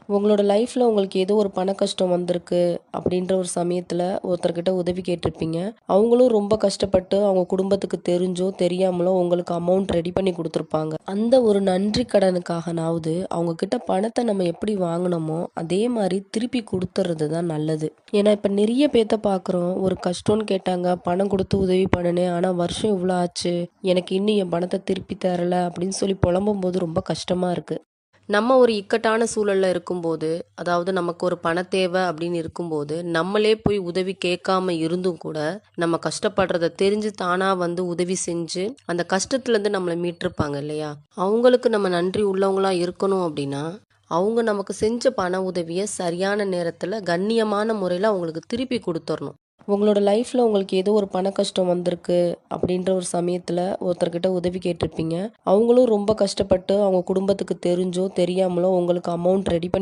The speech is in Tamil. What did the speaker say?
உங்களோட லைஃப்ல உங்களுக்கு ஏதோ ஒரு பண கஷ்டம் வந்திருக்கு அப்படின்ற ஒரு சமயத்துல ஒருத்தர்கிட்ட உதவி கேட்டிருப்பீங்க. அவங்களும் ரொம்ப கஷ்டப்பட்டு அவங்க குடும்பத்துக்கு தெரிஞ்சோ, தெரியாமலோ உங்களுக்கு அமௌண்ட் ரெடி பண்ணி குடுத்துருப்பாங்க. அந்த ஒரு நன்றி கடனுக்காகனாவது அவங்க கிட்ட பணத்த நம்ம எப்படி வாங்குனோமோ, அதே மாரி திருப்பி குடுத்துறது தான் நல்லது. ஏன்னா இப்ப நெறைய பேத்த பார்க்குறோம். ஒரு கஷ்டம்னு கேட்டாங்க, பணம் குடுத்து உதவி பண்ணுனேன். ஆனா வருஷம் இவ்ளோ ஆச்சு. எனக்கு இன்னும் என் பணத்த திருப்பி தரல அப்படின்னு சொல்லி புலம்பும்போது ரொம்ப கஷ்டமா இருக்கு. நம்ம ஒரு இக்கட்டான சூழல்ல இருக்கும்போது, அதாவது நமக்கு ஒரு பண தேவை அப்படின்னு இருக்கும்போது, நம்மளே போய் உதவி கேட்காம இருந்தும் கூட, நம்ம கஷ்டப்படுறத தெரிஞ்சு தானா வந்து உதவி செஞ்சு, அந்த கஷ்டத்துலேருந்து நம்மள மீட்டிருப்பாங்க இல்லையா? அவங்களுக்கு நம்ம நன்றி உள்ளவங்களா இருக்கணும் அப்படின்னா, அவங்க நமக்கு செஞ்ச பண உதவிய சரியான நேரத்துல, கண்ணியமான முறையில அவங்களுக்கு திருப்பி குடுத்துறணும். உங்களோட லைஃப்ல உங்களுக்கு ஏதோ ஒரு பண கஷ்டம் வந்திருக்கு அப்படின்ற ஒரு சமயத்துல ஒருத்தர்கிட்ட உதவி கேட்டிருப்பீங்க. அவங்களும் ரொம்ப கஷ்டப்பட்டு அவங்க குடும்பத்துக்கு தெரிஞ்சோ, தெரியாமலோ உங்களுக்கு அமௌண்ட் ரெடி பண்ணி